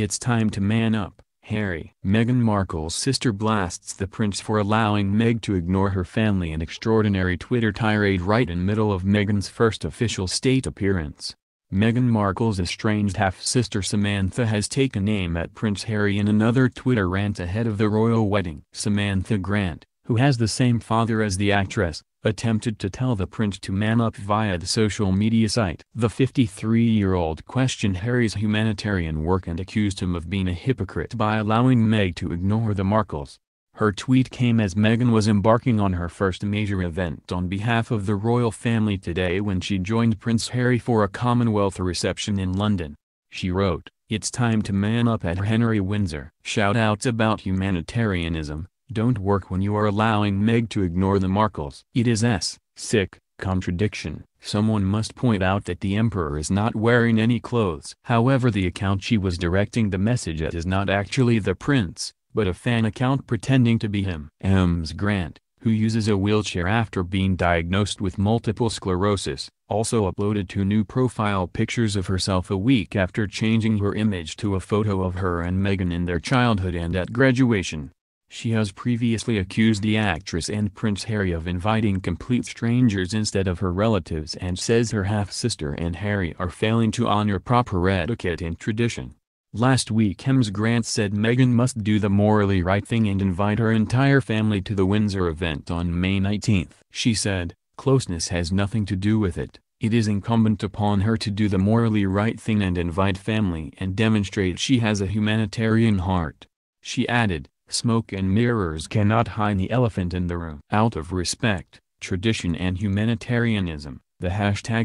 It's time to man up, Harry. Meghan Markle's sister blasts the prince for allowing Meg to ignore her family, an extraordinary Twitter tirade right in middle of Meghan's first official state appearance. Meghan Markle's estranged half-sister Samantha has taken aim at Prince Harry in another Twitter rant ahead of the royal wedding. Samantha Grant, who has the same father as the actress, attempted to tell the prince to man up via the social media site. The 53-year-old questioned Harry's humanitarian work and accused him of being a hypocrite by allowing Meg to ignore the Markles. Her tweet came as Meghan was embarking on her first major event on behalf of the royal family today when she joined Prince Harry for a Commonwealth reception in London. She wrote, "It's time to man up at Henry Windsor." Shout-outs about humanitarianism don't work when you are allowing Meg to ignore the Markles. It is sick contradiction. Someone must point out that the emperor is not wearing any clothes. However, the account she was directing the message at is not actually the prince, but a fan account pretending to be him. Ms. Grant, who uses a wheelchair after being diagnosed with multiple sclerosis, also uploaded 2 new profile pictures of herself a week after changing her image to a photo of her and Meghan in their childhood and at graduation. She has previously accused the actress and Prince Harry of inviting complete strangers instead of her relatives and says her half-sister and Harry are failing to honor proper etiquette and tradition. Last week Ms. Grant said Meghan must do the morally right thing and invite her entire family to the Windsor event on May 19. She said, "Closeness has nothing to do with it. It is incumbent upon her to do the morally right thing and invite family and demonstrate she has a humanitarian heart." She added, "Smoke and mirrors cannot hide the elephant in the room." Out of respect, tradition and humanitarianism, the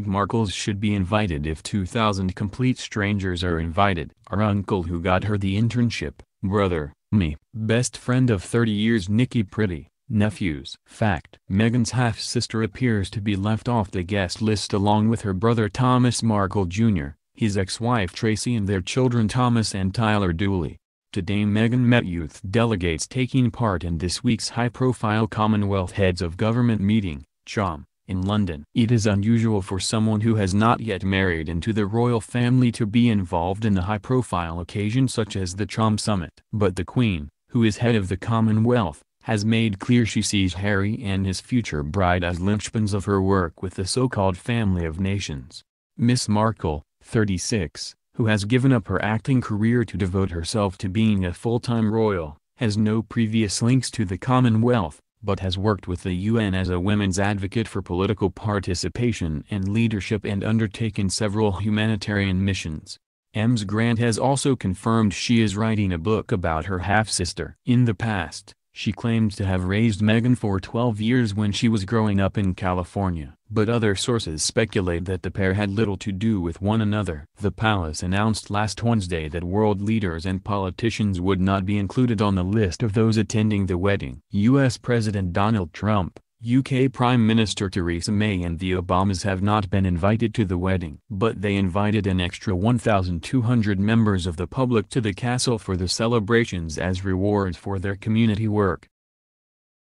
#Markles should be invited if 2,000 complete strangers are invited. Our uncle who got her the internship, brother, me, best friend of 30 years Nikki Pretty, nephews. Fact: Meghan's half-sister appears to be left off the guest list along with her brother Thomas Markle Jr., his ex-wife Tracy and their children Thomas and Tyler Dooley. Today Meghan met youth delegates taking part in this week's high-profile Commonwealth Heads of Government meeting, CHOM, in London. It is unusual for someone who has not yet married into the royal family to be involved in a high-profile occasion such as the CHOM summit. But the Queen, who is head of the Commonwealth, has made clear she sees Harry and his future bride as linchpins of her work with the so-called family of nations. Miss Markle, 36, who has given up her acting career to devote herself to being a full-time royal, has no previous links to the Commonwealth, but has worked with the UN as a women's advocate for political participation and leadership and undertaken several humanitarian missions. Ms. Grant has also confirmed she is writing a book about her half-sister. In the past, she claimed to have raised Meghan for 12 years when she was growing up in California, but other sources speculate that the pair had little to do with one another. The palace announced last Wednesday that world leaders and politicians would not be included on the list of those attending the wedding. U.S. President Donald Trump, UK Prime Minister Theresa May and the Obamas have not been invited to the wedding. But they invited an extra 1,200 members of the public to the castle for the celebrations as rewards for their community work.